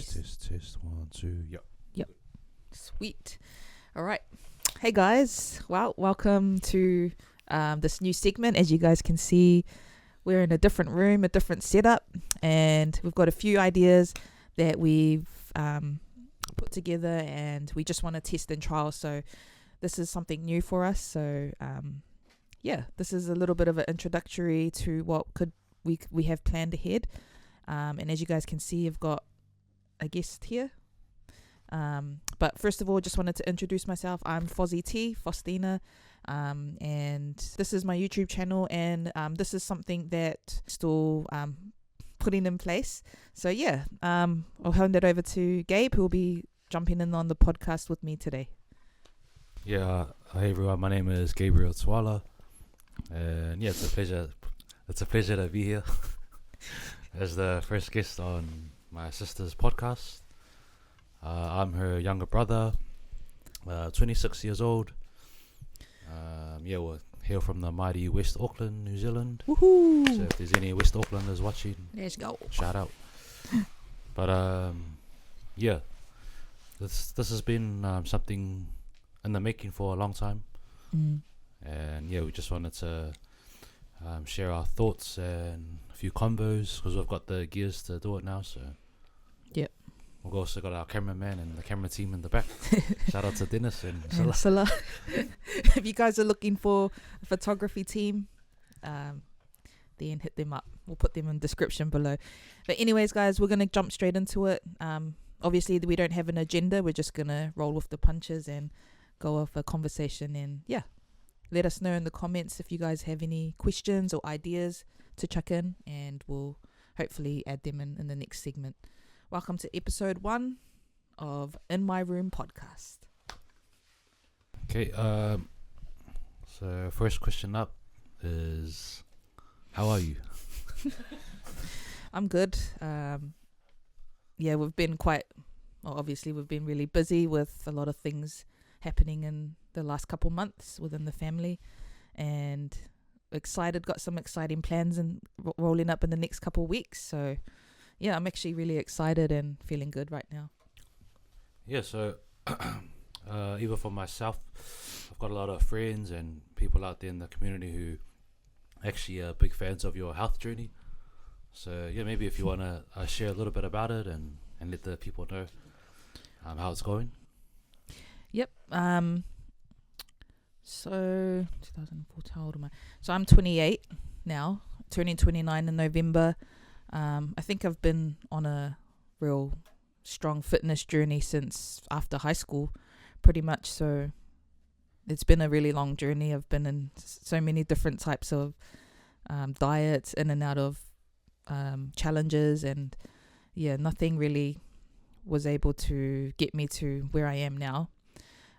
Test. 1, 2. Yep. Sweet. All right. Hey guys. Well, welcome to this new segment. As you guys can see, we're in a different room, a different setup, and we've got a few ideas that we've put together, and we just want to test and trial. So this is something new for us. So this is a little bit of an introductory to what we have planned ahead. And as you guys can see, I've got a guest here. But first of all, just wanted to introduce myself. I'm Faustina, and this is my YouTube channel, and this is something that still putting in place. So I'll hand it over to Gabe, who will be jumping in on the podcast with me today. Yeah, hey everyone, my name is Gabriel Twala, and it's a pleasure. It's a pleasure to be here as the first guest on my sister's podcast. I'm her younger brother, 26 years old. We're hail from the mighty West Auckland, New Zealand. Woohoo! So if there's any West Aucklanders watching, let's go. Shout out. But this has been something in the making for a long time. And we just wanted to share our thoughts and a few combos because we've got the gears to do it now. So we've also got our cameraman and the camera team in the back. Shout out to Dennis and Silla. If you guys are looking for a photography team, then hit them up. We'll put them in the description below. But anyways, guys, we're going to jump straight into it. Obviously, we don't have an agenda. We're just going to roll with the punches and go off a conversation. And let us know in the comments if you guys have any questions or ideas to chuck in, and we'll hopefully add them in the next segment. Welcome to episode 1 of In My Room podcast. Okay, so first question up is, how are you? I'm good. We've been we've been really busy with a lot of things happening in the last couple months within the family, and got some exciting plans and rolling up in the next couple weeks. So I'm actually really excited and feeling good right now. So even for myself, I've got a lot of friends and people out there in the community who actually are big fans of your health journey. So maybe if you want to share a little bit about it and let the people know how it's going. Yep. So 2004, how old am I? So I'm 28 now, turning 29 in November. I think I've been on a real strong fitness journey since after high school, pretty much. So it's been a really long journey. I've been in so many different types of diets, in and out of challenges, and nothing really was able to get me to where I am now.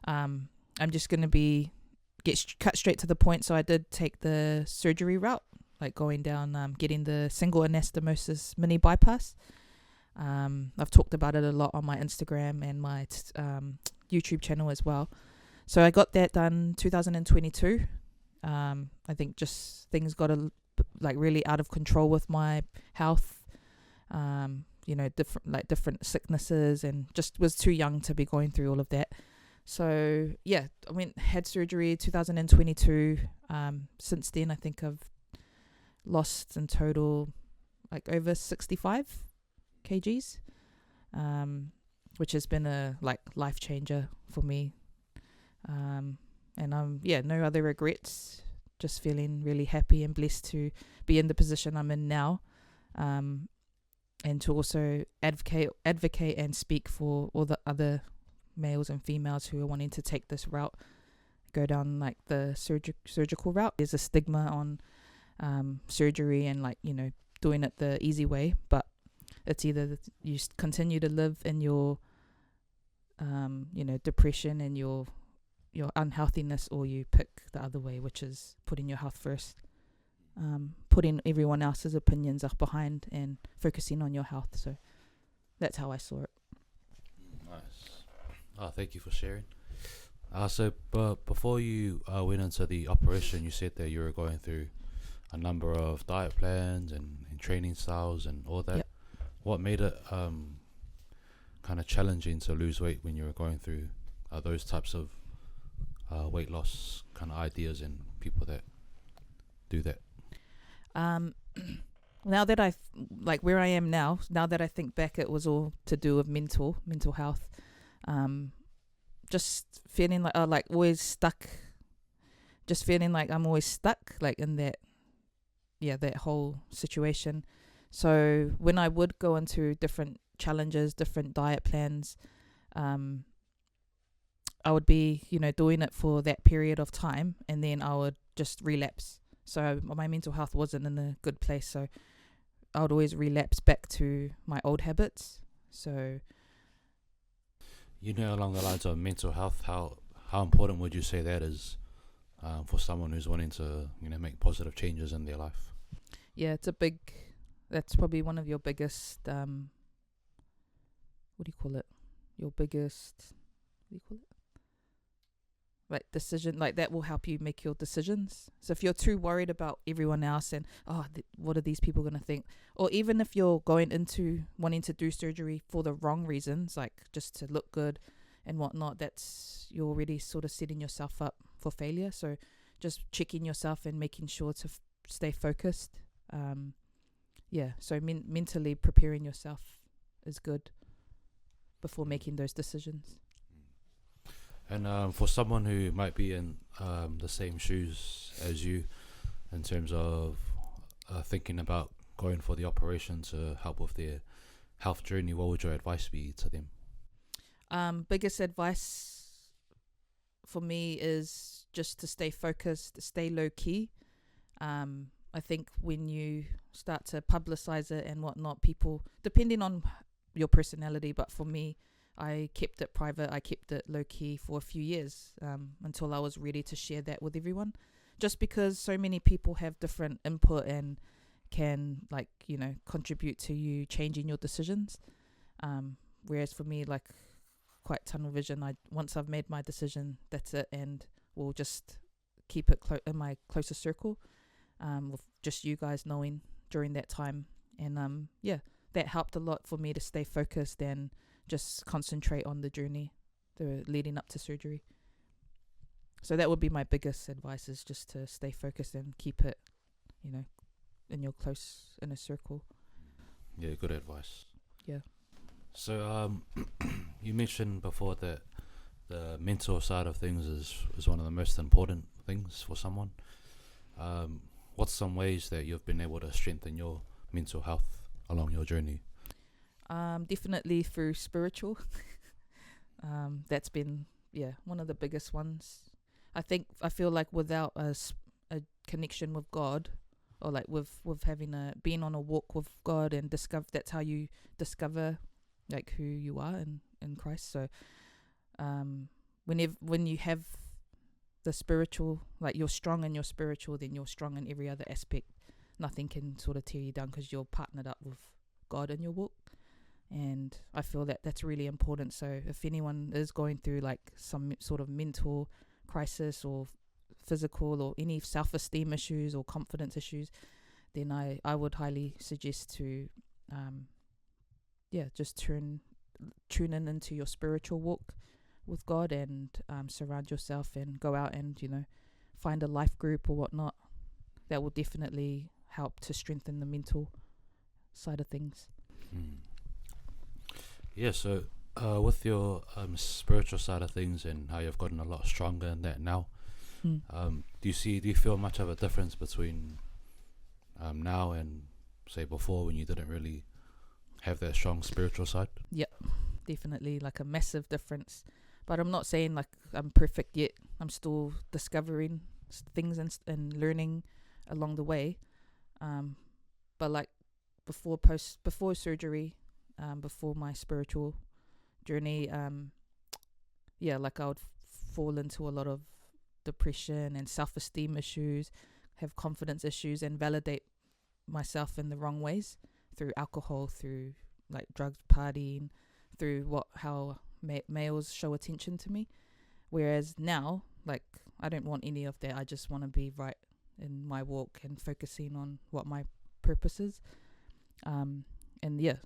I'm just going to cut straight to the point. So I did take the surgery route, like going down, getting the single anastomosis mini bypass. I've talked about it a lot on my Instagram and my YouTube channel as well. So I got that done 2022. I think just things got really out of control with my health. Different sicknesses, and just was too young to be going through all of that. So had surgery 2022. Since then, I think I've lost in total over 65 kgs, which has been a life changer for me. And I'm no other regrets. Just feeling really happy and blessed to be in the position I'm in now, and to also advocate and speak for all the other males and females who are wanting to take this route, go down the surgical route. There's a stigma on surgery and doing it the easy way, but it's either you continue to live in your depression and your unhealthiness, or you pick the other way, which is putting your health first, putting everyone else's opinions up behind and focusing on your health. So that's how I saw it. Nice. Thank you for sharing. But before you went into the operation, you said that you were going through a number of diet plans and training styles and all that. Yep. What made it kind of challenging to lose weight when you're going through those types of weight loss kind of ideas and people that do that? Now that like where I am now that I think back, it was all to do with mental health. Just feeling like always stuck. Just feeling like I'm always stuck, like in that whole situation. So when I would go into different challenges, different diet plans, I would be, doing it for that period of time, and then I would just relapse. So my mental health wasn't in a good place. So I would always relapse back to my old habits. So, along the lines of mental health, how important would you say that is for someone who's wanting to, make positive changes in their life? Yeah, that's probably one of your biggest, what do you call it? Like decision, like that will help you make your decisions. So if you're too worried about everyone else and what are these people going to think, or even if you're going into wanting to do surgery for the wrong reasons, like just to look good and whatnot, you're already sort of setting yourself up for failure. So just checking yourself and making sure to stay focused. So mentally preparing yourself is good before making those decisions. And for someone who might be in the same shoes as you in terms of thinking about going for the operation to help with their health journey, what would your advice be to them? Biggest advice for me is just to stay focused, stay low key. I think when you start to publicize it and whatnot, people, depending on your personality, but for me, I kept it private. I kept it low key for a few years until I was ready to share that with everyone. Just because so many people have different input and can contribute to you changing your decisions. Whereas for me, like quite tunnel vision, once I've made my decision, that's it, and we'll just keep it in my closer circle, with just you guys knowing during that time. And that helped a lot for me to stay focused and just concentrate on the journey, the leading up to surgery. So that would be my biggest advice, is just to stay focused and keep it, in your close inner circle. Yeah, good advice. Yeah. So you mentioned before that the mental side of things is one of the most important things for someone. What's some ways that you've been able to strengthen your mental health along your journey? Definitely through spiritual. That's been one of the biggest ones. I feel like without a connection with God, or like with having being on a walk with God and that's how you discover like who you are in Christ. So when you have the spiritual, like you're strong in your spiritual, then you're strong in every other aspect. Nothing can sort of tear you down because you're partnered up with God in your walk. And I feel that that's really important. So if anyone is going through like some sort of mental crisis or physical or any self-esteem issues or confidence issues, then I would highly suggest to just tune in into your spiritual walk with God, and surround yourself and go out and find a life group or whatnot. That will definitely help to strengthen the mental side of things. Yeah, so with your spiritual side of things and how you've gotten a lot stronger in that now, do you feel much of a difference between now and say before, when you didn't really have that strong spiritual side? Yep, definitely, like a massive difference. But I'm not saying like I'm perfect yet. I'm still discovering things and learning along the way. But like before surgery, before my spiritual journey, like I would fall into a lot of depression and self-esteem issues, have confidence issues, and validate myself in the wrong ways through alcohol, through like drugs, partying, through how males show attention to me. Whereas now, like, I don't want any of that. I just want to be right in my walk and focusing on what my purpose is.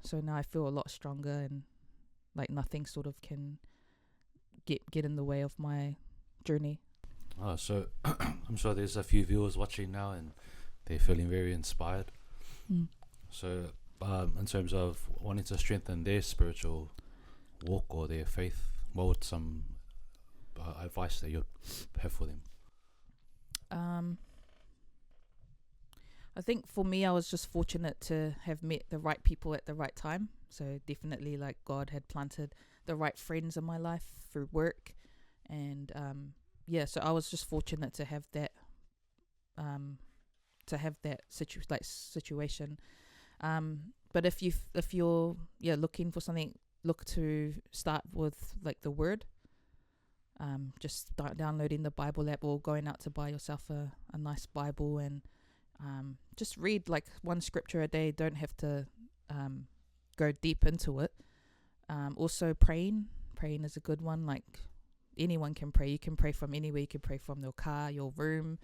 So now I feel a lot stronger, and like nothing sort of can get in the way of my journey. Oh, so I'm sure there's a few viewers watching now and they're feeling very inspired. So in terms of wanting to strengthen their spiritual walk or their faith, what would some advice that you have for them? I think for me, I was just fortunate to have met the right people at the right time. So definitely, like, God had planted the right friends in my life through work, and so I was just fortunate to have that situation. But if you're looking for something, look to start with like the Word. Just start downloading the Bible app or going out to buy yourself a nice Bible and just read like one scripture a day. Don't have to go deep into it. Also praying is a good one. Like, anyone can pray. You can pray from anywhere. You can pray from your car, your room.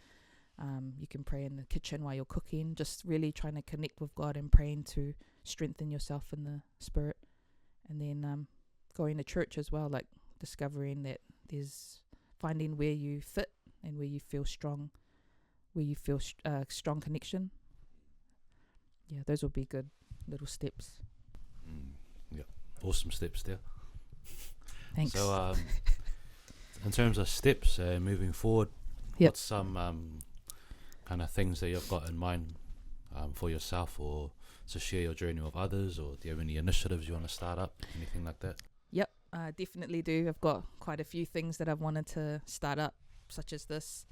You can pray in the kitchen while you're cooking. Just really trying to connect with God and praying to strengthen yourself in the spirit. And then going to church as well, like discovering that there's finding where you fit and where you feel strong, strong connection. Yeah, those will be good little steps. Yeah, awesome steps there. Thanks. So in terms of steps moving forward, what's some kind of things that you've got in mind for yourself, or to share your journey with others, or do you have any initiatives you want to start up, anything like that? Yep, I definitely do. I've got quite a few things that I've wanted to start up, such as this.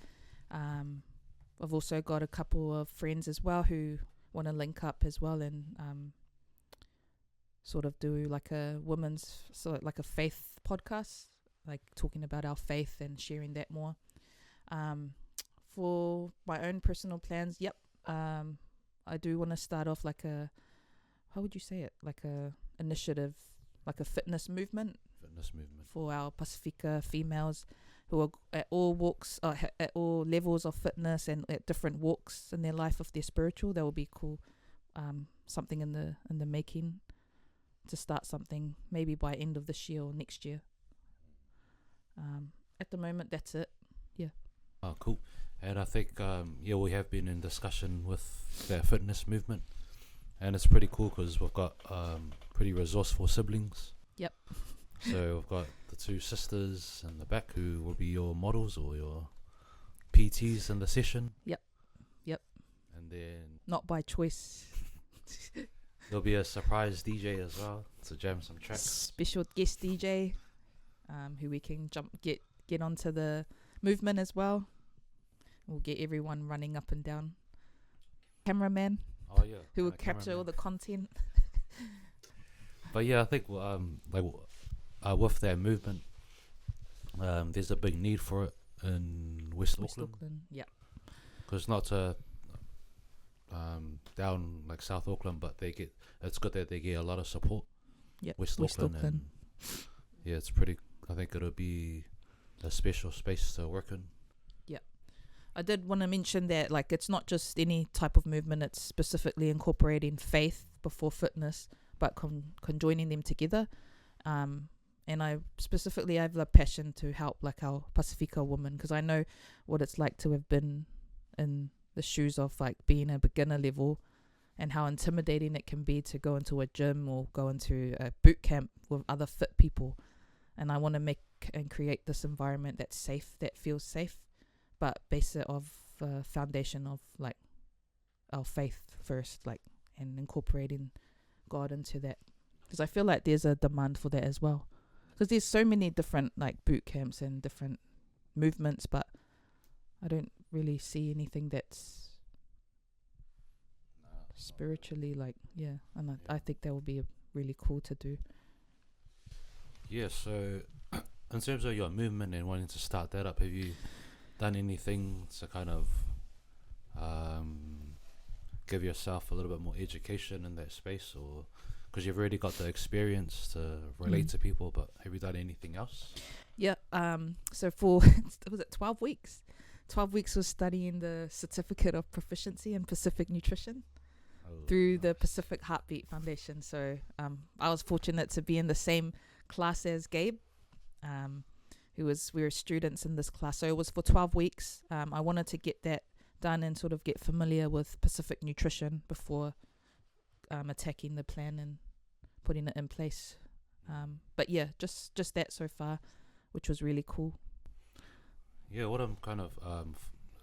I've also got a couple of friends as well who want to link up as well and sort of do like a like a faith podcast, like talking about our faith and sharing that more. For my own personal plans, I do want to start off like how would you say it? Like a initiative, like a fitness movement for our Pacifica females who are at all walks, at all levels of fitness and at different walks in their life of their spiritual. That would be cool. Something in the making to start something maybe by end of this year or next year. At the moment, that's it. Yeah. Oh, cool. And I think we have been in discussion with the fitness movement, and it's pretty cool because we've got pretty resourceful siblings. Yep. So we've got the two sisters in the back who will be your models or your PTs in the session. Yep. And then not by choice. There'll be a surprise DJ as well to jam some tracks. Special guest DJ, who we can get onto the movement as well. We'll get everyone running up and down. Cameraman. Oh yeah. Who will capture all the content. But yeah, I think with that movement, there's a big need for it in West Auckland. Yeah. Because not to down like South Auckland, but it's good that they get a lot of support. Yeah. West Auckland. And yeah, it's pretty. I think it'll be a special space to work in. Yeah. I did want to mention that, like, it's not just any type of movement. It's specifically incorporating faith before fitness, but conjoining them together. And I have the passion to help like our Pacifica women, because I know what it's like to have been in the shoes of like being a beginner level and how intimidating it can be to go into a gym or go into a boot camp with other fit people. And I want to make and create this environment that's safe, that feels safe, but base it of foundation of like our faith first, like, and incorporating God into that, because I feel like there's a demand for that as well, because there's so many different like boot camps and different movements, but I don't really see anything that's spiritually like, and I think that would be really cool to do. Yeah, so in terms of your movement and wanting to start that up, have you done anything to kind of give yourself a little bit more education in that space, or because you've already got the experience to relate to people, but have you done anything else? Yeah, so for was it 12 weeks? 12 weeks was studying the Certificate of Proficiency in Pacific Nutrition through the Pacific Heartbeat Foundation. So I was fortunate to be in the same class as Gabe, we were students in this class. So it was for 12 weeks. I wanted to get that done and sort of get familiar with Pacific nutrition before attacking the plan and putting it in place. But yeah, just that so far, which was really cool. Yeah, what I'm kind of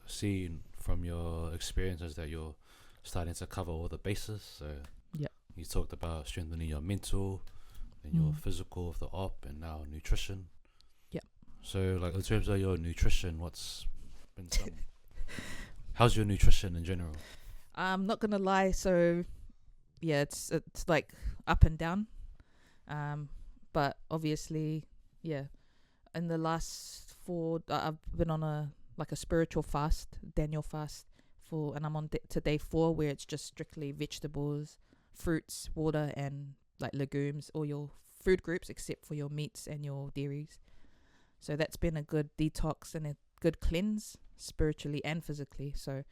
seeing from your experience is that you're starting to cover all the bases. So you talked about strengthening your mental, then your physical with the op, and now nutrition. Yeah. So like in terms of your nutrition, what's been some how's your nutrition in general? I'm not gonna lie, so yeah, it's like up and down. But obviously, yeah, in the last I've been on a spiritual fast, Daniel fast, and I'm on to day 4, where it's just strictly vegetables, fruits, water, and like legumes, all your food groups except for your meats and your dairies. So that's been a good detox and a good cleanse spiritually and physically. So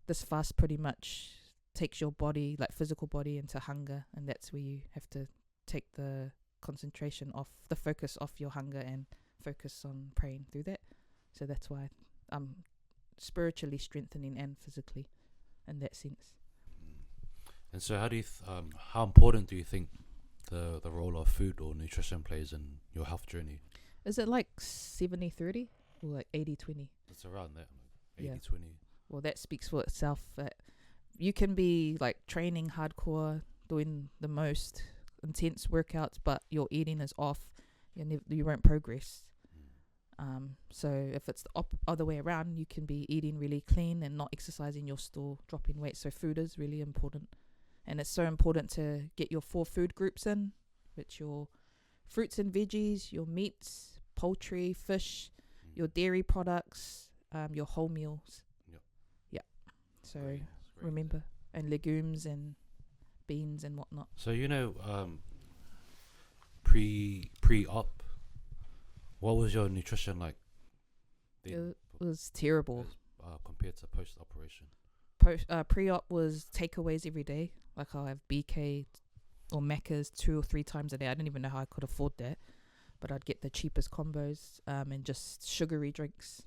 this fast pretty much takes your body, like physical body, into hunger, and that's where you have to take the concentration off, the focus off your hunger, and focus on praying through that. So that's why I'm spiritually strengthening and physically in that sense. And so how do you how important do you think the role of food or nutrition plays in your health journey? Is it like 70-30 or like 80-20? It's around that, 80-20. Yeah. Well, that speaks for itself. You can be like training hardcore, doing the most intense workouts, but your eating is off. You won't progress. So if it's the other way around, you can be eating really clean and not exercising, you're still dropping weight. So food is really important, and it's so important to get your 4 food groups in, which your fruits and veggies, your meats, poultry, fish, your dairy products, your whole meals. Yeah. So remember, and legumes and beans and whatnot. So pre-op, what was your nutrition like? It was terrible. Compared to post-operation. Pre-op was takeaways every day. Like I'll have BK or Macca's 2 or 3 times a day. I didn't even know how I could afford that, but I'd get the cheapest combos, and just sugary drinks.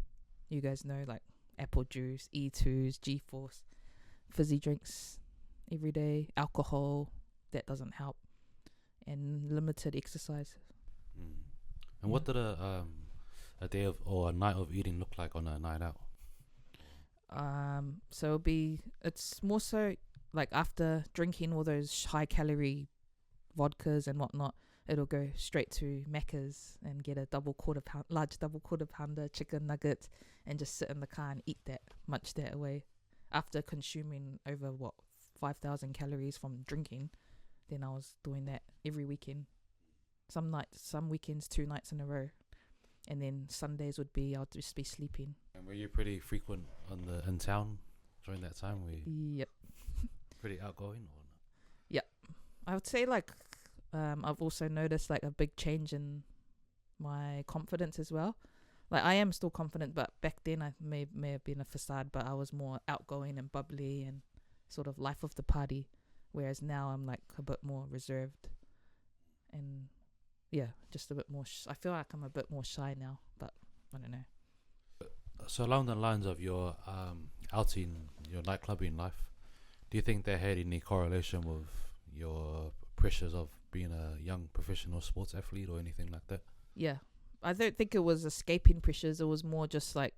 You guys know, like apple juice, E2s, G-Force, fizzy drinks every day. Alcohol, that doesn't help, and limited exercise. And what did a day of or a night of eating look like on a night out? So it's more so like after drinking all those high calorie vodkas and whatnot, it'll go straight to Macca's and get a large double quarter pounder chicken nuggets, and just sit in the car and eat that, munch that away. After consuming over 5,000 calories from drinking, then I was doing that every weekend. Some weekends 2 nights in a row, and then Sundays I'll just be sleeping. And were you pretty frequent in town during that time? Yep. Pretty outgoing or not? Yep. I would say like I've also noticed like a big change in my confidence as well. Like I am still confident, but back then I may have been a facade, but I was more outgoing and bubbly and sort of life of the party, whereas now I'm like a bit more reserved and just a bit more I feel like I'm a bit more shy now, but I don't know. So along the lines of your outing, your nightclubbing life, do you think that had any correlation with your pressures of being a young professional sports athlete or anything like that? Yeah, I don't think it was escaping pressures. It was more just like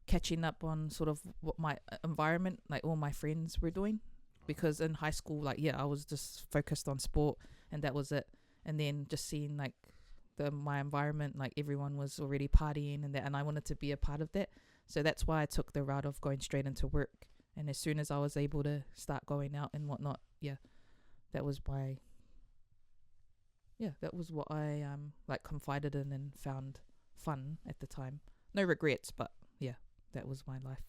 catching up on sort of what my environment, like all my friends were doing. Because in high school, like, I was just focused on sport and that was it. And then just seeing like my environment, like everyone was already partying and that, and I wanted to be a part of that. So that's why I took the route of going straight into work. And as soon as I was able to start going out and whatnot, that was what I like confided in and found fun at the time. No regrets, but that was my life.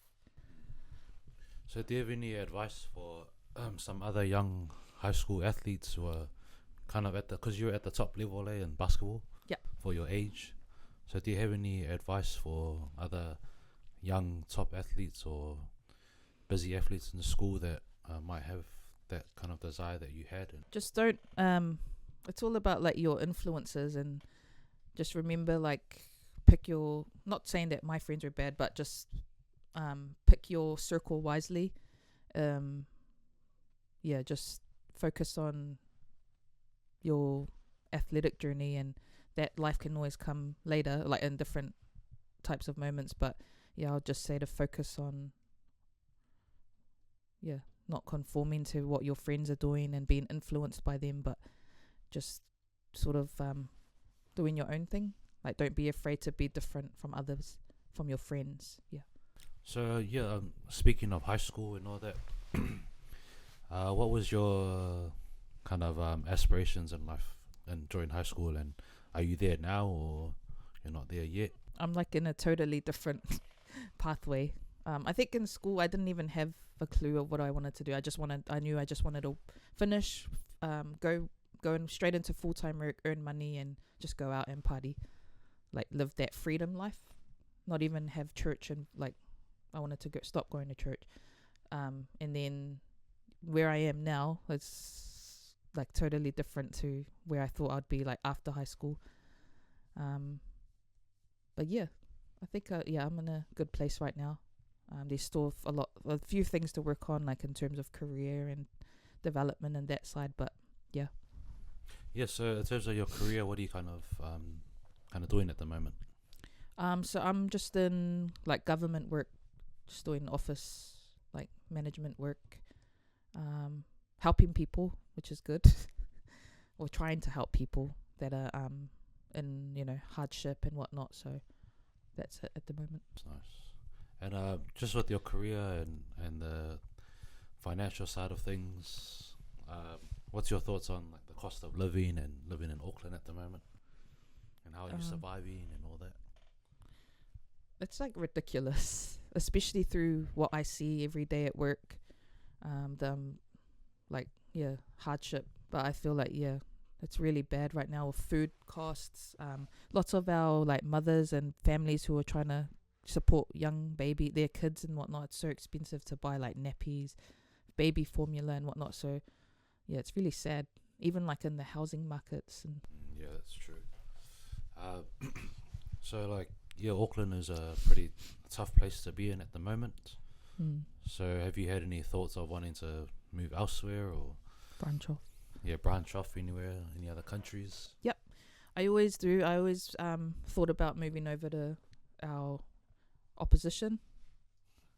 So do you have any advice for some other young high school athletes who are kind of because you're at the top level in basketball for your age? So do you have any advice for other young top athletes or busy athletes in the school that might have that kind of desire that you had? Just don't it's all about like your influences, and just remember, like, pick your, not saying that my friends are bad, but just pick your circle wisely. um just focus on your athletic journey, and that life can always come later, like in different types of moments. But yeah, I'll just say to focus on, yeah, not conforming to what your friends are doing and being influenced by them, but just sort of doing your own thing. Like, don't be afraid to be different from others, from your friends. Yeah. So speaking of high school and all that, what was your kind of aspirations in life and during high school, and are you there now or you're not there yet? I'm like in a totally different pathway. I think in school I didn't even have a clue of what I wanted to do. I knew I just wanted to finish, going straight into full-time work, earn money, and just go out and party, like live that freedom life, not even have church. And like, I wanted to stop going to church. And then where I am now, it's like totally different to where I thought I'd be like after high school. But yeah, I think I'm in a good place right now. There's still a few things to work on, like in terms of career and development and that side. But yeah. Yeah. So in terms of your career, what are you kind of doing at the moment? So I'm just in like government work, just doing office like management work, helping people, which is good, or trying to help people that are in hardship and whatnot. So that's it at the moment. That's nice. And just with your career and the financial side of things, what's your thoughts on like the cost of living and living in Auckland at the moment, and how are you surviving and all that? It's like ridiculous, especially through what I see every day at work. Hardship. But I feel like it's really bad right now with food costs. Lots of our like mothers and families who are trying to support their kids and whatnot. It's so expensive to buy like nappies, baby formula and whatnot. So yeah, it's really sad. Even like in the housing markets and yeah, that's true. So like, yeah, Auckland is a pretty tough place to be in at the moment. So have you had any thoughts of wanting to move elsewhere or branch off? Yeah, branch off anywhere, any other countries? Yep, I always do. I always thought about moving over to our opposition,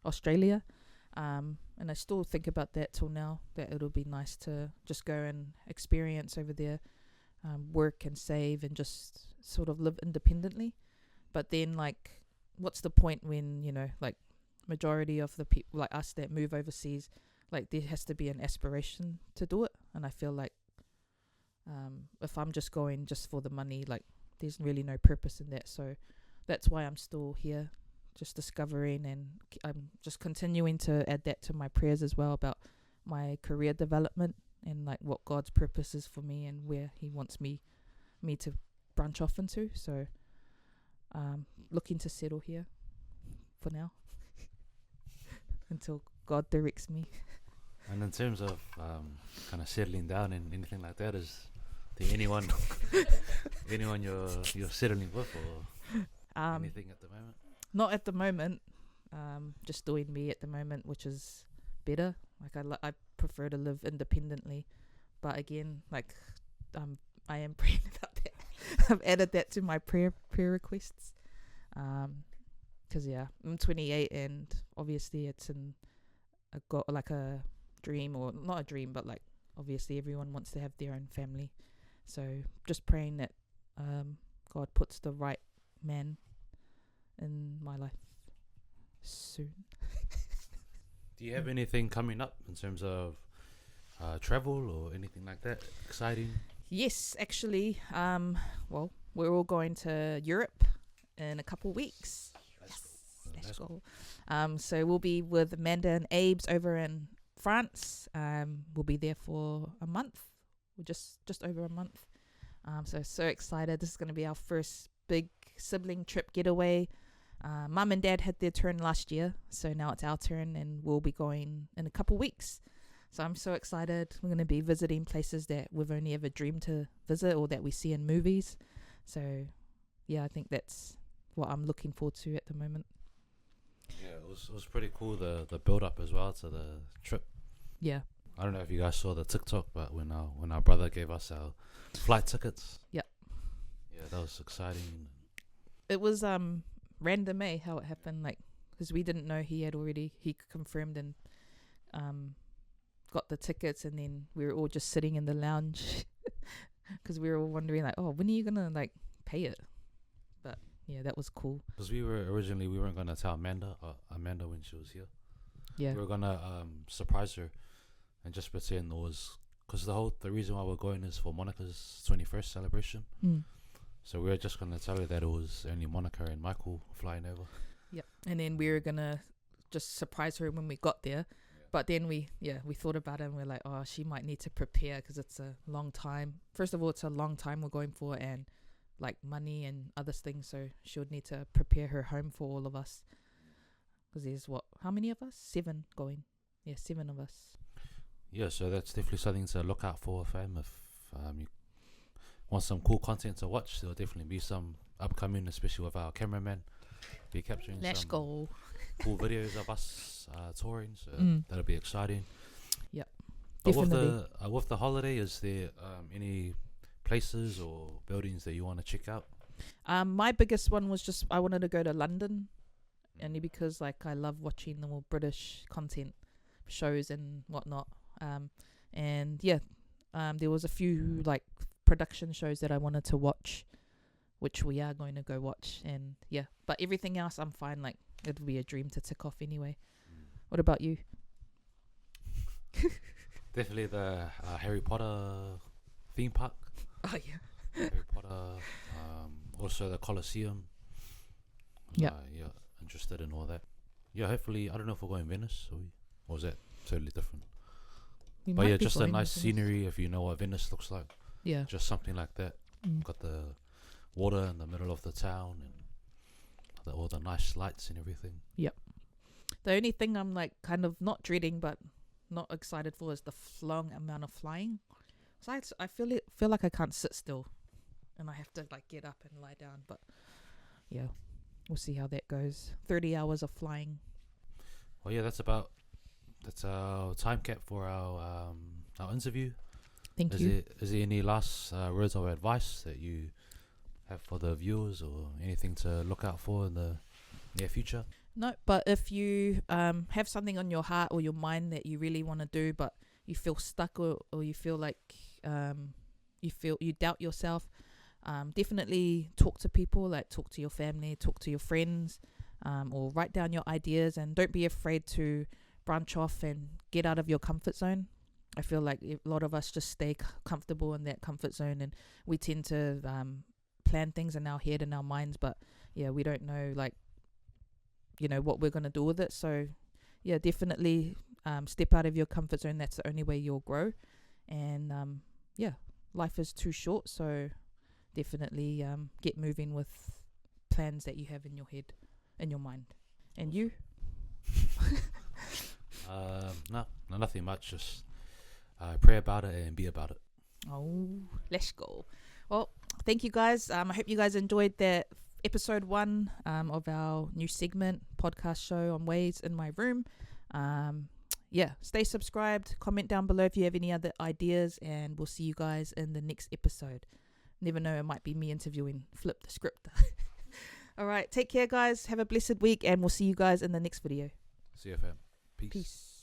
Australia, and I still think about that till now, that it'll be nice to just go and experience over there, work and save and just sort of live independently. But then, like, what's the point when, like, majority of the people like us that move overseas, like, there has to be an aspiration to do it. And I feel like if I'm just going just for the money, like, there's really no purpose in that. So that's why I'm still here, just discovering, and I'm just continuing to add that to my prayers as well, about my career development and like what God's purpose is for me and where he wants me to branch off into. So looking to settle here for now until God directs me. And in terms of kind of settling down and anything like that, is there anyone you're settling with or anything at the moment? Not at the moment. Just doing me at the moment, which is better. Like, I prefer to live independently, but again, like, I am praying about that. I've added that to my prayer requests. 'Cause I'm 28, and obviously it's got like a dream, or not a dream, but like obviously everyone wants to have their own family. So just praying that God puts the right man in my life soon. Do you have anything coming up in terms of travel or anything like that exciting? Yes, actually. Well, we're all going to Europe in a couple weeks. Let's go. So we'll be with Amanda and Abe's over in France. We'll be there for a month. We're just over a month. So excited. This is going to be our first big sibling trip getaway. Mum and Dad had their turn last year, so now it's our turn, and we'll be going in a couple weeks. So I'm so excited. We're going to be visiting places that we've only ever dreamed to visit or that we see in movies. So, yeah, I think that's what I'm looking forward to at the moment. Yeah, it was pretty cool, the build up as well to the trip. Yeah. I don't know if you guys saw the TikTok, but when our brother gave us our flight tickets. Yep. Yeah, that was exciting. It was random, how it happened, like, because we didn't know he confirmed and got the tickets, and then we were all just sitting in the lounge because we were all wondering, like, oh, when are you gonna like pay it? But yeah, that was cool. Because we weren't gonna tell Amanda when she was here. Yeah. We were gonna surprise her and just pretend it was, because the reason why we're going is for Monica's 21st celebration. So we were just gonna tell her that it was only Monica and Michael flying over. Yep. And then we were gonna just surprise her when we got there. But then we thought about it and we're like, oh, she might need to prepare because it's a long time. First of all, it's a long time we're going for, and like money and other things. So she would need to prepare her home for all of us. Because there's how many of us? 7 going. Yeah, 7 of us. Yeah, so that's definitely something to look out for, fam. If you want some cool content to watch, there'll definitely be some upcoming, especially with our cameraman. Be capturing some cool videos of us touring, so that'll be exciting. Yep, but definitely. With the holiday, is there any places or buildings that you want to check out? My biggest one was just I wanted to go to London, only because like I love watching the more British content shows and whatnot. And yeah, there was a few like production shows that I wanted to watch, which we are going to go watch. And yeah, but everything else I'm fine. Like, it'll be a dream to tick off anyway. What about you? Definitely the Harry Potter theme park. Oh yeah. Harry Potter. Also the Colosseum. Yeah. Yeah, interested in all that. Yeah, hopefully, I don't know if we're going Venice or is that totally different? But yeah, just a nice scenery if you know what Venice looks like. Yeah. Just something like that. Got the water in the middle of the town and all the nice lights and everything. Yep. The only thing I'm like kind of not dreading but not excited for is the long amount of flying. So I feel like I can't sit still, and I have to like get up and lie down. But yeah, we'll see how that goes. 30 hours of flying. Well, yeah, that's our time cap for our interview. Thank you. Is there any last words of advice that you have for the viewers, or anything to look out for in the near future? No, but if you have something on your heart or your mind that you really want to do, but you feel stuck or you feel like you doubt yourself, definitely talk to people, like talk to your family, talk to your friends, or write down your ideas, and don't be afraid to branch off and get out of your comfort zone. I feel like a lot of us just stay comfortable in that comfort zone, and we tend to plan things in our head and our minds, but yeah, we don't know like what we're going to do with it. So yeah, definitely step out of your comfort zone. That's the only way you'll grow. And yeah, life is too short, so definitely get moving with plans that you have in your head, in your mind. And you? No, nothing much, just pray about it and be about it. Oh, let's go. Well, thank you guys. I hope you guys enjoyed that episode 1 of our new segment podcast show on Ways in My Room. Yeah, stay subscribed, comment down below if you have any other ideas, and we'll see you guys in the next episode. Never know, it might be me interviewing Flip the script. All right, take care guys, have a blessed week, and we'll see you guys in the next video. See you, fam. Peace.